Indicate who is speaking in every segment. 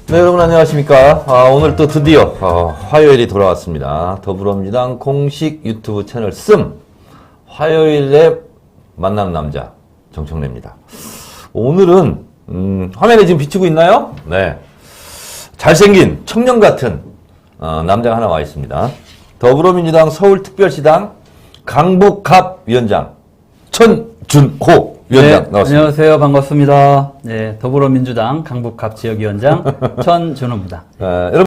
Speaker 1: 네, 여러분 안녕하십니까. 오늘 또 드디어 화요일이 돌아왔습니다. 더불어민주당 공식 유튜브 채널 씀 화요일에 만나는 남자 정청래입니다. 오늘은 화면에 지금 비추고 있나요? 네, 잘생긴 청년 같은 남자가 하나 와 있습니다. 더불어민주당 서울특별시당 강북갑 위원장 천준호 위원장
Speaker 2: 네,
Speaker 1: 나왔습니다.
Speaker 2: 안녕하세요. 반갑습니다. 네, 더불어민주당 강북갑 지역위원장 천준호입니다.
Speaker 1: 여러분,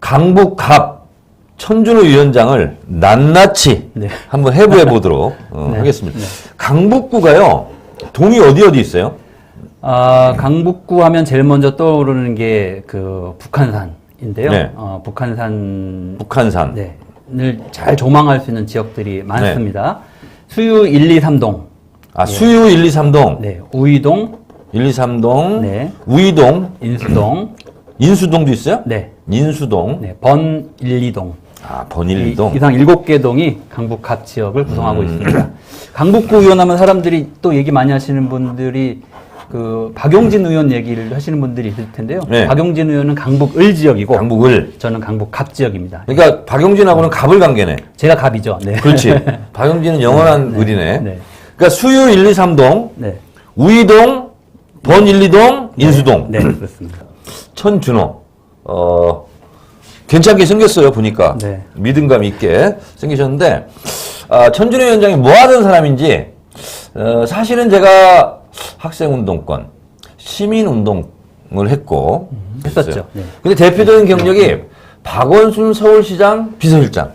Speaker 1: 강북갑 천준호 위원장을 낱낱이
Speaker 2: 네.
Speaker 1: 한번 해부해 보도록
Speaker 2: 네.
Speaker 1: 하겠습니다.
Speaker 2: 네.
Speaker 1: 강북구가요, 동이 어디 있어요?
Speaker 2: 강북구 하면 제일 먼저 떠오르는 게 그 북한산인데요.
Speaker 1: 네.
Speaker 2: 북한산.
Speaker 1: 북한산.
Speaker 2: 네. 을 잘 조망할 수 있는 지역들이 많습니다. 수유 1, 2, 3동.
Speaker 1: 수유 1, 2, 3동.
Speaker 2: 네. 우이동.
Speaker 1: 1, 2, 3동.
Speaker 2: 네.
Speaker 1: 우이동.
Speaker 2: 인수동.
Speaker 1: 인수동도 있어요?
Speaker 2: 네.
Speaker 1: 인수동.
Speaker 2: 네. 번 1, 2동.
Speaker 1: 번일 2동.
Speaker 2: 이상 7개 동이 강북갑 지역을 구성하고 있습니다. 강북구 의원하면 사람들이 또 얘기 많이 하시는 분들이 그 박용진 의원 얘기를 하시는 분들이 있을 텐데요.
Speaker 1: 네.
Speaker 2: 박용진 의원은 강북을 지역이고
Speaker 1: 강북을.
Speaker 2: 저는 강북갑 지역입니다.
Speaker 1: 그러니까 박용진하고는 갑을 관계네.
Speaker 2: 제가 갑이죠. 네.
Speaker 1: 그렇지. 박용진은 영원한
Speaker 2: 네.
Speaker 1: 을이네.
Speaker 2: 네.
Speaker 1: 그러니까 수유 1, 2, 3동.
Speaker 2: 네.
Speaker 1: 우이동. 번 1, 2동. 인수동.
Speaker 2: 네, 그렇습니다.
Speaker 1: 천준호. 괜찮게 생겼어요, 보니까.
Speaker 2: 네.
Speaker 1: 믿음감 있게 생기셨는데, 천준호 위원장이 뭐 하던 사람인지, 사실은 제가 학생운동권, 시민운동을 했고,
Speaker 2: 했었죠. 네.
Speaker 1: 근데 대표적인 경력이 박원순 서울시장 비서실장.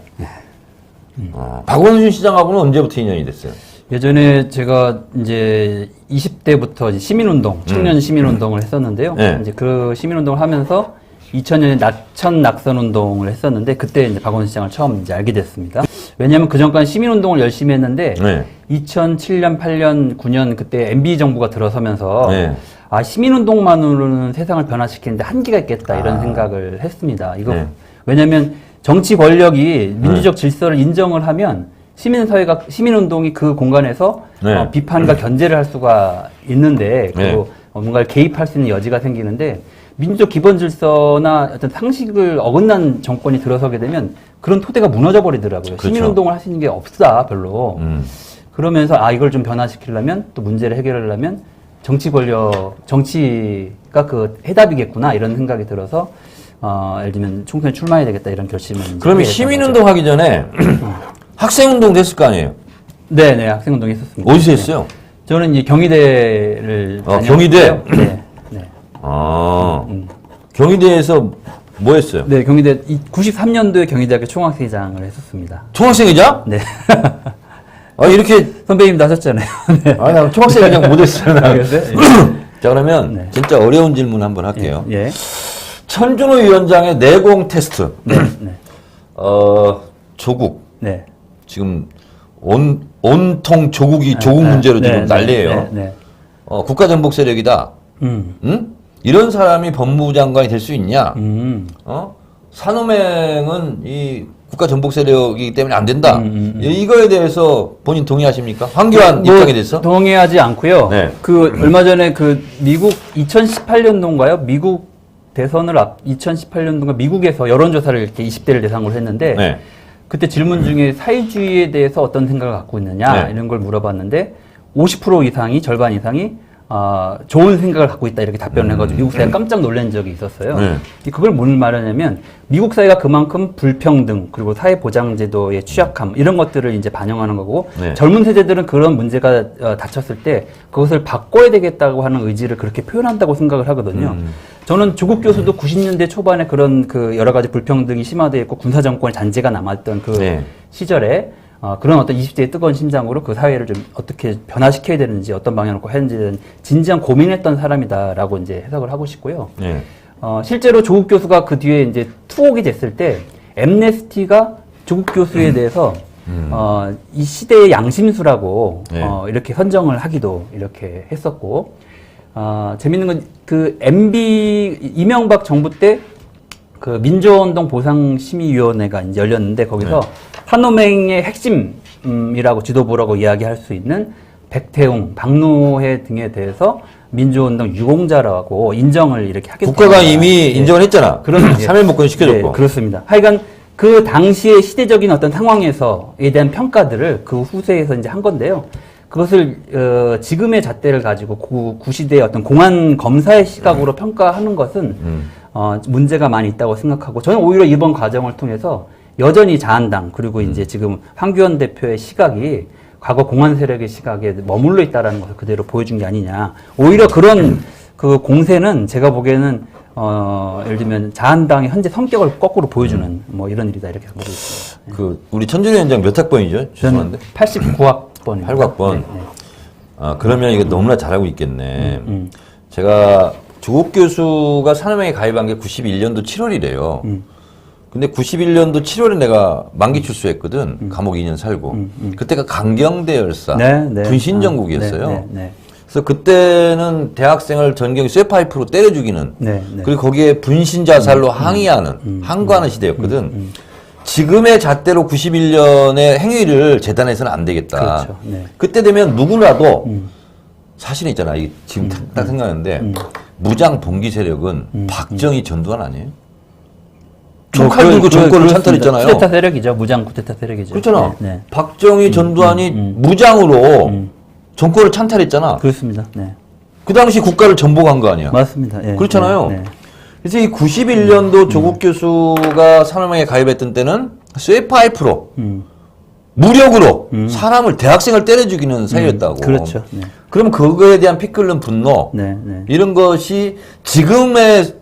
Speaker 1: 박원순 시장하고는 언제부터 인연이 됐어요?
Speaker 2: 예전에 제가 이제 20대부터 시민운동, 청년 시민운동을 했었는데요.
Speaker 1: 네.
Speaker 2: 이제 그 시민운동을 하면서 2000년에 낙천 낙선운동을 했었는데 그때 이제 박원순 시장을 처음 이제 알게 됐습니다. 왜냐하면 그 전까지 시민운동을 열심히 했는데
Speaker 1: 네.
Speaker 2: 2007년, 8년, 9년 그때 MB 정부가 들어서면서
Speaker 1: 네.
Speaker 2: 시민운동만으로는 세상을 변화시키는데 한계가 있겠다 이런 생각을 했습니다. 이거
Speaker 1: 네.
Speaker 2: 왜냐하면 정치 권력이 민주적 질서를 인정을 하면 시민사회가 시민운동이 그 공간에서
Speaker 1: 네.
Speaker 2: 비판과 견제를 할 수가 있는데 그리고
Speaker 1: 네.
Speaker 2: 뭔가를 개입할 수 있는 여지가 생기는데 민주적 기본 질서나 어떤 상식을 어긋난 정권이 들어서게 되면 그런 토대가 무너져 버리더라고요.
Speaker 1: 그렇죠.
Speaker 2: 시민운동을 할 수 있는 게 없다 별로. 그러면서 이걸 좀 변화시키려면 또 문제를 해결하려면 정치 권력, 정치가 그 해답이겠구나 이런 생각이 들어서 예를 들면 총선에 출마해야 되겠다 이런 결심을.
Speaker 1: 그러면 시민운동 하기 전에 학생운동도 했을 거 아니에요?
Speaker 2: 네네 학생운동 했었습니다.
Speaker 1: 어디서 했어요?
Speaker 2: 저는 이제 경희대를
Speaker 1: 경희대?
Speaker 2: 네. 네.
Speaker 1: 경희대에서 뭐 했어요?
Speaker 2: 네, 경희대 93년도에 경희대학교 총학생회장을 했었습니다.
Speaker 1: 총학생회장?
Speaker 2: 네.
Speaker 1: 이렇게
Speaker 2: 선배님도 하셨잖아요. 네.
Speaker 1: 나 총학생회장 못했어요.
Speaker 2: 알겠어요?
Speaker 1: 자, 그러면
Speaker 2: 네.
Speaker 1: 진짜 어려운 질문 한번 할게요.
Speaker 2: 예.
Speaker 1: 천준호 위원장의 내공 테스트.
Speaker 2: 네. 네.
Speaker 1: 조국.
Speaker 2: 네.
Speaker 1: 지금 온통 조국 문제로
Speaker 2: 네,
Speaker 1: 지금
Speaker 2: 네,
Speaker 1: 난리예요.
Speaker 2: 네, 네.
Speaker 1: 국가전복 세력이다. 응? 이런 사람이 법무부 장관이 될 수 있냐? 산호맹은 이 국가전복 세력이기 때문에 안 된다. 이거에 대해서 본인 동의하십니까? 황교안 입장에 대해서?
Speaker 2: 동의하지 않고요.
Speaker 1: 네.
Speaker 2: 얼마 전에 미국 2018년도인가요? 미국 대선을 2018년도인가 미국에서 여론조사를 이렇게 20대를 대상으로 했는데
Speaker 1: 네.
Speaker 2: 그때 질문 중에 사회주의에 대해서 어떤 생각을 갖고 있느냐
Speaker 1: 네.
Speaker 2: 이런 걸 물어봤는데 50% 이상이 절반 이상이 좋은 생각을 갖고 있다 이렇게 답변을 해가지고 미국 사회가 깜짝 놀란 적이 있었어요.
Speaker 1: 네.
Speaker 2: 그걸 뭘 말하냐면 미국 사회가 그만큼 불평등 그리고 사회보장제도의 취약함 이런 것들을 이제 반영하는 거고
Speaker 1: 네.
Speaker 2: 젊은 세대들은 그런 문제가 닥쳤을 때 그것을 바꿔야 되겠다고 하는 의지를 그렇게 표현한다고 생각을 하거든요. 저는 조국 교수도 90년대 초반에 그런 여러 가지 불평등이 심화되어 있고 군사정권의 잔재가 남았던
Speaker 1: 네.
Speaker 2: 시절에 그런 어떤 20대의 뜨거운 심장으로 그 사회를 좀 어떻게 변화시켜야 되는지 어떤 방향으로 해야 되는지 진지한 고민했던 사람이다라고 이제 해석을 하고 싶고요.
Speaker 1: 네.
Speaker 2: 실제로 조국 교수가 그 뒤에 이제 투옥이 됐을 때 엠네스티가 조국 교수에 대해서 이 시대의 양심수라고
Speaker 1: 네.
Speaker 2: 이렇게 선정을 하기도 이렇게 했었고 재밌는 건 그 MB 이명박 정부 때 그 민주화운동 보상심의위원회가 이제 열렸는데 거기서
Speaker 1: 네.
Speaker 2: 산호맹의 핵심이라고 지도부라고 이야기할 수 있는 백태웅, 박노해 등에 대해서 민주운동 유공자라고 인정을 이렇게 하겠다.
Speaker 1: 국가가 이미 인정을 했잖아.
Speaker 2: 그런
Speaker 1: 3일 목권 시켜줬고.
Speaker 2: 네, 그렇습니다. 하여간 그 당시의 시대적인 어떤 상황에서에 대한 평가들을 그 후세에서 이제 한 건데요. 그것을 지금의 잣대를 가지고 구시대의 어떤 공안 검사의 시각으로 평가하는 것은 문제가 많이 있다고 생각하고, 저는 오히려 이번 과정을 통해서 여전히 자한당 그리고 이제 지금 황교안 대표의 시각이 과거 공안 세력의 시각에 머물러 있다라는 것을 그대로 보여준 게 아니냐. 오히려 그런 그 공세는 제가 보기에는 예를 들면 자한당의 현재 성격을 거꾸로 보여주는 뭐 이런 일이다 이렇게 보고 있습니다.
Speaker 1: 그 우리 천준희 위원장 몇 학번이죠? 죄송한데.
Speaker 2: 89학번입니다.
Speaker 1: 89학번.
Speaker 2: 네.
Speaker 1: 아, 그러면 이거 너무나 잘하고 있겠네. 제가 조국 교수가 산업행에 가입한 게 91년도 7월이래요. 근데 91년도 7월에 내가 만기 출소했거든. 감옥 2년 살고. 그때가 강경대 열사, 분신정국이었어요. 그래서 그때는 대학생을 전경이 쇠파이프로 때려 죽이는, 그리고 거기에 분신 자살로 항의하는, 항거하는 시대였거든. 지금의 잣대로 91년의 행위를 재단해서는 안 되겠다.
Speaker 2: 그렇죠.
Speaker 1: 그때 되면 누구라도 사실은 있잖아. 이게 지금 딱 생각하는데 무장 봉기 세력은 박정희 전두환 아니에요? 총칼 들고 정권을 찬탈했잖아요.
Speaker 2: 쿠데타 세력이죠. 무장 쿠데타 세력이죠.
Speaker 1: 그렇잖아. 박정희 전두환이 무장으로 정권을 찬탈했잖아.
Speaker 2: 그렇습니다. 네.
Speaker 1: 그 당시 국가를 전복한 거 아니야.
Speaker 2: 맞습니다. 예,
Speaker 1: 그렇잖아요.
Speaker 2: 네, 네.
Speaker 1: 그래서 이 91년도 조국 교수가 산업행에 가입했던 때는 쇠파이프로 무력으로 사람을 대학생을 때려 죽이는 사이였다고.
Speaker 2: 그렇죠. 네.
Speaker 1: 그럼 그거에 대한 피 끓는 분노 이런 것이 지금의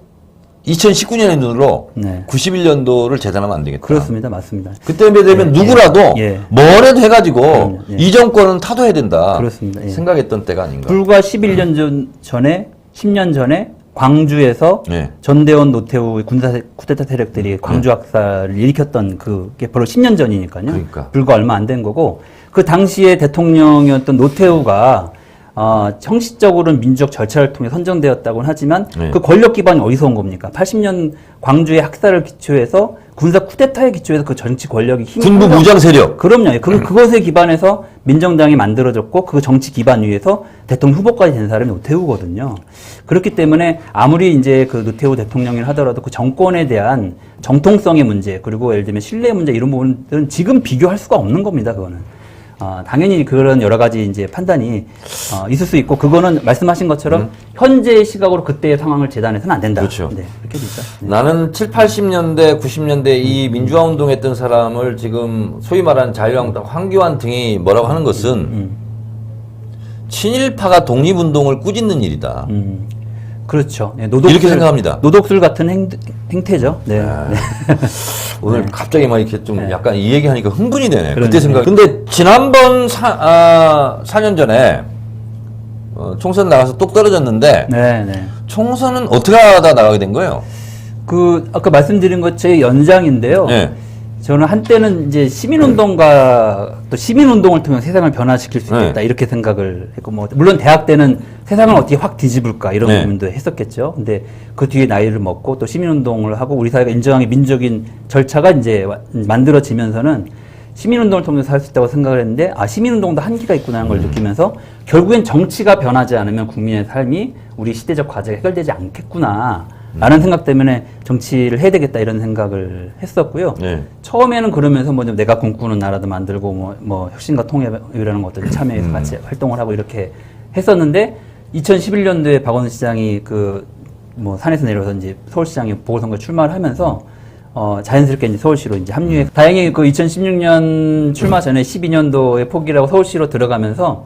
Speaker 1: 2019년의 눈으로 91년도를 재단하면 안 되겠다.
Speaker 2: 그렇습니다. 맞습니다.
Speaker 1: 그때 되면 누구라도 뭐라도 해가지고 이 정권은 타도해야 된다.
Speaker 2: 그렇습니다.
Speaker 1: 생각했던 때가 아닌가.
Speaker 2: 불과 11년 전에 10년 전에 광주에서 전대원 노태우 군사 쿠데타 세력들이 광주 학살을 일으켰던 그게 바로 10년 전이니까요.
Speaker 1: 그러니까.
Speaker 2: 불과 얼마 안 된 거고, 그 당시에 대통령이었던 노태우가 형식적으로는 민주적 절차를 통해 선정되었다고는 하지만 그 권력 기반이 어디서 온 겁니까? 80년 광주의 학살을 기초해서 군사 쿠데타에 기초해서 그 정치 권력이 힘이
Speaker 1: 군부 무장 세력.
Speaker 2: 그럼요. 그것에 기반해서 민정당이 만들어졌고 그 정치 기반 위에서 대통령 후보까지 된 사람이 노태우거든요. 그렇기 때문에 아무리 이제 그 노태우 대통령이 하더라도 그 정권에 대한 정통성의 문제, 그리고 예를 들면 신뢰 문제 이런 부분들은 지금 비교할 수가 없는 겁니다. 그거는. 당연히 그런 여러 가지 이제 판단이 있을 수 있고, 그거는 말씀하신 것처럼 현재의 시각으로 그때의 상황을 재단해서는 안 된다.
Speaker 1: 그렇죠.
Speaker 2: 네, 그렇게 되죠.
Speaker 1: 나는 7, 80년대, 90년대 이 민주화 운동했던 사람을 지금 소위 말하는 자유한국당 황교안 등이 뭐라고 하는 것은 친일파가 독립운동을 꾸짖는 일이다.
Speaker 2: 그렇죠. 네,
Speaker 1: 이렇게 생각합니다.
Speaker 2: 노독술 같은 행태죠. 네.
Speaker 1: 오늘 갑자기 막 이렇게 좀 약간 이 얘기하니까 흥분이 되네.
Speaker 2: 그러네.
Speaker 1: 그때 생각. 근데 지난번 4년 전에 총선 나가서 똑 떨어졌는데 총선은 어떻게 하다 나가게 된 거예요?
Speaker 2: 아까 말씀드린 것 제 연장인데요. 저는 한때는 이제 시민운동가 또 시민운동을 통해 세상을 변화시킬 수 있겠다 이렇게 생각을 했고, 뭐 물론 대학 때는 세상을 어떻게 확 뒤집을까 이런 고민도 했었겠죠. 근데 그 뒤에 나이를 먹고 또 시민운동을 하고 우리 사회가 인정하는 민주적인 절차가 이제 만들어지면서는 시민운동을 통해서 할 수 있다고 생각을 했는데, 시민운동도 한계가 있구나 하는 걸 느끼면서 결국엔 정치가 변하지 않으면 국민의 삶이 우리 시대적 과제가 해결되지 않겠구나 라는 생각 때문에 정치를 해야 되겠다 이런 생각을 했었고요. 처음에는 그러면서 뭐 내가 꿈꾸는 나라도 만들고 뭐 혁신과 통합이라는 것들 참여해서 같이 활동을 하고 이렇게 했었는데, 2011년도에 박원순 시장이 뭐 산에서 내려서 이제 서울시장이 보궐선거에 출마를 하면서 자연스럽게 이제 서울시로 이제 다행히 그 2016년 출마 전에 12년도에 포기를 하고 서울시로 들어가면서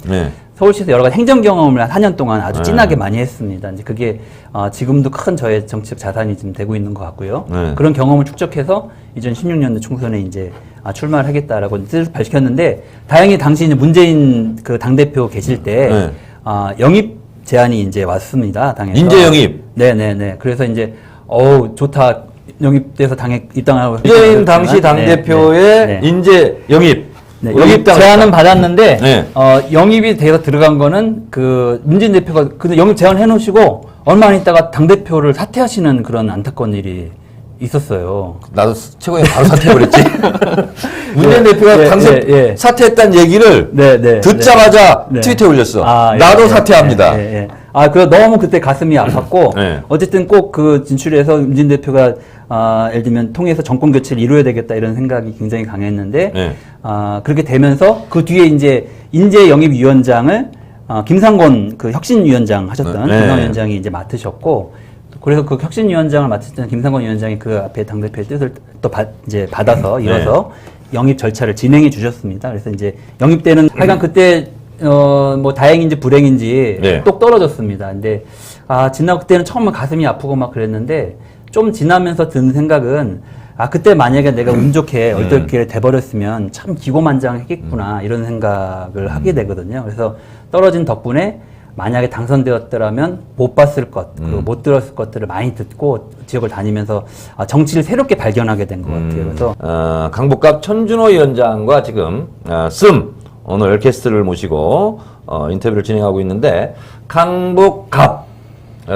Speaker 2: 서울시에서 여러 가지 행정 경험을 한 4년 동안 아주 진하게 많이 했습니다. 이제 그게 지금도 큰 저의 정치적 자산이 좀 되고 있는 것 같고요. 그런 경험을 축적해서 2016년도 총선에 이제 출마를 하겠다라고 뜻을 밝혔는데, 다행히 당시 이제 문재인 그 당대표 계실 때 영입 제안이 이제 왔습니다. 당에서.
Speaker 1: 인재 영입.
Speaker 2: 네네네. 그래서 이제 좋다. 영입돼서 당에 입당하고.
Speaker 1: 문재인 당시 당대표의 인재 영입.
Speaker 2: 영입 제안은 받았는데, 영입이 돼서 들어간 거는 문재인 대표가 영입 제안 해놓으시고, 얼마 안 있다가 당대표를 사퇴하시는 그런 안타까운 일이 있었어요.
Speaker 1: 나도 최고에 바로 사퇴해버렸지. 문재인 대표가 당선 사퇴했다는 얘기를 듣자마자 트위터에 올렸어. 나도 사퇴합니다.
Speaker 2: 그래서 너무 그때 가슴이 아팠고, 어쨌든 꼭 그 진출해서 문재인 대표가, 예를 들면 통해서 정권 교체를 이루어야 되겠다 이런 생각이 굉장히 강했는데, 그렇게 되면서 그 뒤에 이제 인재영입위원장을, 김상곤 그 혁신위원장 하셨던 김상곤 위원장이 이제 맡으셨고, 그래서 그 혁신위원장을 맡았던 김상곤 위원장이 그 앞에 당대표의 뜻을 또 이제 받아서 이어서 영입 절차를 진행해 주셨습니다. 그래서 이제 영입 때는 하여간 그때 뭐 다행인지 불행인지 똑 떨어졌습니다. 근데 지나고 그때는 처음에 가슴이 아프고 막 그랬는데 좀 지나면서 드는 생각은 그때 만약에 내가 운 좋게 얼떨결에 돼버렸으면 참 기고만장했겠구나 이런 생각을 하게 되거든요. 그래서 떨어진 덕분에 만약에 당선되었더라면 못 봤을 것, 그리고 못 들었을 것들을 많이 듣고 지역을 다니면서 정치를 새롭게 발견하게 된 것 같아요. 그래서
Speaker 1: 강북갑 천준호 위원장과 지금 오늘 게스트를 모시고 인터뷰를 진행하고 있는데 강북갑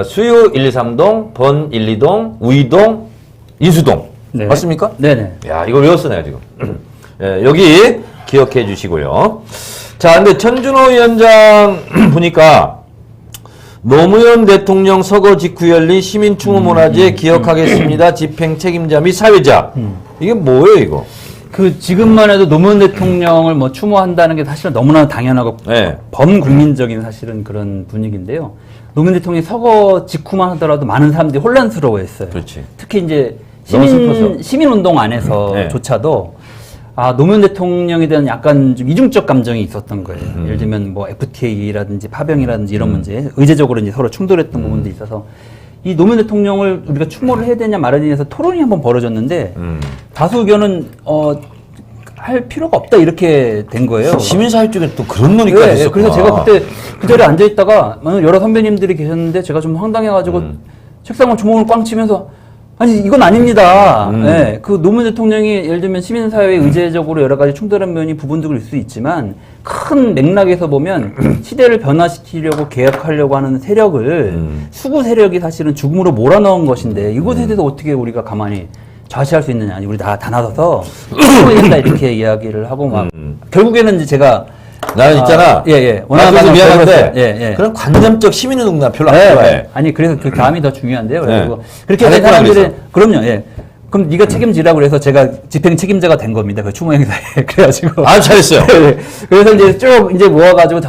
Speaker 1: 수유 1, 2, 3동, 번 1, 2동, 우이동, 인수동 맞습니까?
Speaker 2: 네네.
Speaker 1: 야 이거 외웠어 내가 지금. 여기 기억해 주시고요. 자, 근데 천준호 위원장 보니까 노무현 대통령 서거 직후 열린 시민추모문화제 기억하겠습니다. 집행 책임자 및 사회자. 이게 뭐예요, 이거?
Speaker 2: 지금만 해도 노무현 대통령을 뭐 추모한다는 게 사실은 너무나 당연하고 범국민적인 사실은 그런 분위기인데요. 노무현 대통령이 서거 직후만 하더라도 많은 사람들이 혼란스러워 했어요.
Speaker 1: 그렇지.
Speaker 2: 특히 이제 시민운동 안에서조차도 노무현 대통령에 대한 약간 좀 이중적 감정이 있었던 거예요. 예를 들면 뭐 FTA라든지 파병이라든지 이런 문제, 의제적으로 이제 서로 충돌했던 부분도 있어서 이 노무현 대통령을 우리가 추모를 해야 되냐 말아야 되냐에서 토론이 한번 벌어졌는데 다수 의견은 할 필요가 없다 이렇게 된 거예요.
Speaker 1: 시민사회 쪽에 또 그런 논의까지 있었구나.
Speaker 2: 그래서 제가 그때 그 자리에 앉아 있다가 여러 선배님들이 계셨는데 제가 좀 황당해가지고 책상을 주먹을 꽝 치면서 아니 이건 아닙니다. 그 노무현 대통령이 예를 들면 시민사회에 의제적으로 여러 가지 충돌한 면이 부분들이 있을 수 있지만 큰 맥락에서 보면 시대를 변화시키려고 개혁하려고 하는 세력을 수구 세력이 사실은 죽음으로 몰아넣은 것인데 이것에 대해서 어떻게 우리가 가만히 좌시할 수 있느냐. 아니 우리 다 나서서 된다 이렇게 이야기를 하고 막 결국에는 이제 제가
Speaker 1: 나는 있잖아.
Speaker 2: 워낙
Speaker 1: 그래서 미안한데 그런 관념적 시민운동 나 별로 안 좋아해.
Speaker 2: 아니 그래서 그 다음이 더 중요한데요. 그리고 그렇게 된 사람들은 그럼요. 그럼 네가 책임지라고 그래서 제가 집행 책임자가 된 겁니다. 그 추모 행사에 그래가지고
Speaker 1: 아주 잘했어요.
Speaker 2: 그래서 이제 쭉 이제 모아가지고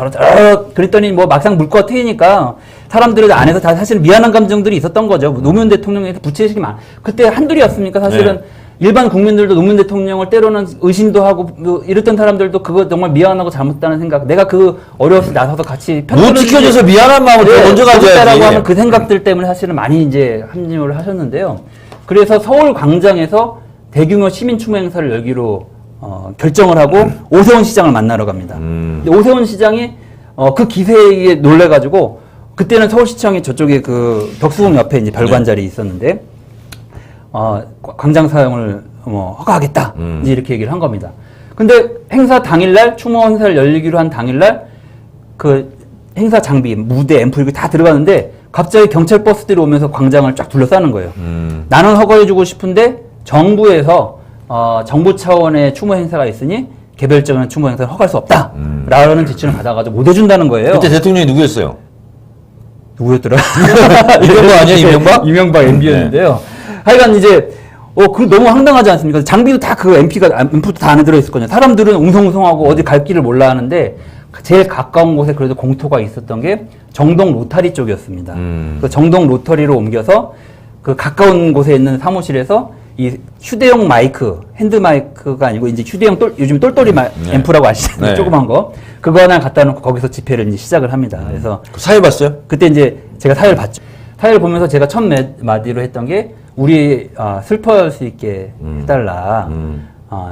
Speaker 2: 그랬더니 뭐 막상 물꼬가 트이니까 사람들의 안에서 다 사실 미안한 감정들이 있었던 거죠. 노무현 대통령에서 부채의식이 그때 한둘이었습니까? 사실은 일반 국민들도 노무현 대통령을 때로는 의심도 하고 이랬던 사람들도 그거 정말 미안하고 잘못다는 생각. 내가 그 어려웠을 때 나서서 같이
Speaker 1: 못 지켜줘서 미안한 마음을 먼저 가져야지.
Speaker 2: 하는 그 생각들 때문에 사실은 많이 이제 합류를 하셨는데요. 그래서 서울 광장에서 대규모 시민 추모 행사를 열기로 결정을 하고 오세훈 시장을 만나러 갑니다. 근데 오세훈 시장이 그 기세에 놀래가지고 그때는 서울시청이 저쪽에 그 덕수궁 옆에 이제 별관자리에 있었는데 광장 사용을 허가하겠다 이제 이렇게 얘기를 한 겁니다. 근데 행사 당일날 추모 행사를 열리기로 한 당일날 그 행사 장비, 무대, 앰프 이거 다 들어가는데 갑자기 경찰 버스들이 오면서 광장을 쫙 둘러싸는 거예요. 나는 허가해주고 싶은데 정부에서 정부 차원의 추모 행사가 있으니 개별적인 추모 행사를 허가할 수 없다. 라는 지침을 받아가지고 못 해준다는 거예요.
Speaker 1: 그때 대통령이 누구였어요?
Speaker 2: 누구였더라?
Speaker 1: 이명박 아니야, 이명박?
Speaker 2: 이명박 MB였는데요. 하여간 이제 그 너무 황당하지 않습니까? 장비도 다 그 앰프도 다 안에 들어있을 거냐. 사람들은 웅성웅성하고 어디 갈 길을 몰라 하는데 제일 가까운 곳에 그래도 공터가 있었던 게 정동 로타리 쪽이었습니다. 그 정동 로터리로 옮겨서 그 가까운 곳에 있는 사무실에서 이 휴대용 마이크, 핸드 마이크가 아니고 이제 휴대용 요즘 똘똘이 앰프라고 아시잖아요. 조그만 거. 그거 하나 갖다 놓고 거기서 집회를 이제 시작을 합니다. 그래서
Speaker 1: 사회 봤어요?
Speaker 2: 그때 이제 제가 사회를 봤죠. 사회를 보면서 제가 첫 마디로 했던 게 우리 슬퍼할 수 있게 해달라.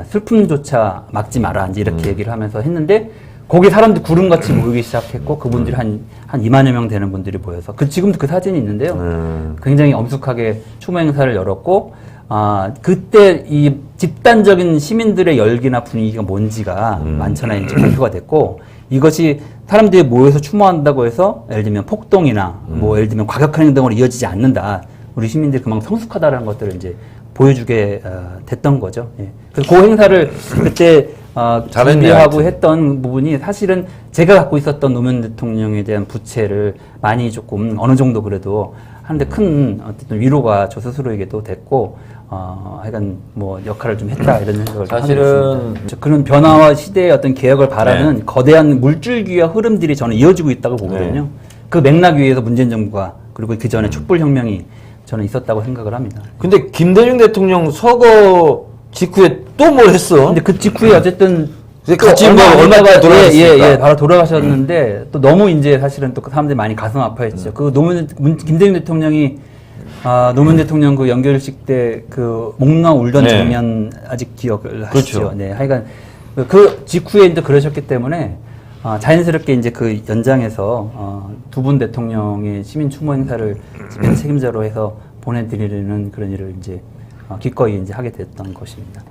Speaker 2: 슬픔조차 막지 마라. 이제 이렇게 얘기를 하면서 했는데 거기 사람들이 구름같이 모이기 시작했고 그분들이 한 2만여 명 되는 분들이 모여서 지금도 그 사진이 있는데요. 굉장히 엄숙하게 추모 행사를 열었고 그때 이 집단적인 시민들의 열기나 분위기가 뭔지가 만천하에 이제 발표가 됐고 이것이 사람들이 모여서 추모한다고 해서 예를 들면 폭동이나 뭐 예를 들면 과격한 행동으로 이어지지 않는다. 우리 시민들이 그만큼 성숙하다라는 것들을 이제 보여주게 됐던 거죠. 예. 그래서 그 행사를 그때
Speaker 1: 잘했네,
Speaker 2: 준비하고
Speaker 1: 하여튼.
Speaker 2: 했던 부분이 사실은 제가 갖고 있었던 노무현 대통령에 대한 부채를 많이 조금 어느 정도 그래도 하는데 큰 어쨌든 위로가 저 스스로에게도 됐고 하여간 뭐 역할을 좀 했다 이런 생각을 좀 하게
Speaker 1: 사실은
Speaker 2: 됐습니다. 그런 변화와 시대의 어떤 개혁을 바라는 거대한 물줄기와 흐름들이 저는 이어지고 있다고 보거든요.
Speaker 1: 네.
Speaker 2: 그 맥락 위에서 문재인 정부가 그리고 그 전에 촛불혁명이 저는 있었다고 생각을 합니다.
Speaker 1: 근데 김대중 대통령 서거 직후에 또 뭘 했어?
Speaker 2: 근데 그 직후에 어쨌든
Speaker 1: 근데 같이 뭐 얼마 전에 돌아가셨으니까.
Speaker 2: 예, 바로 돌아가셨는데 또 너무 이제 사실은 또 그 사람들이 많이 가슴 아파했죠. 그 김대중 대통령이 노무현 대통령 그 연결식 때 그 목나 울던
Speaker 1: 네.
Speaker 2: 장면 아직 기억을 하시죠.
Speaker 1: 그렇죠.
Speaker 2: 네, 하여간 그 직후에 이제 그러셨기 때문에 자연스럽게 이제 그 연장해서 두 분 대통령의 시민 추모 행사를 집행 책임자로 해서 보내드리는 그런 일을 이제 기꺼이 이제 하게 됐던 것입니다.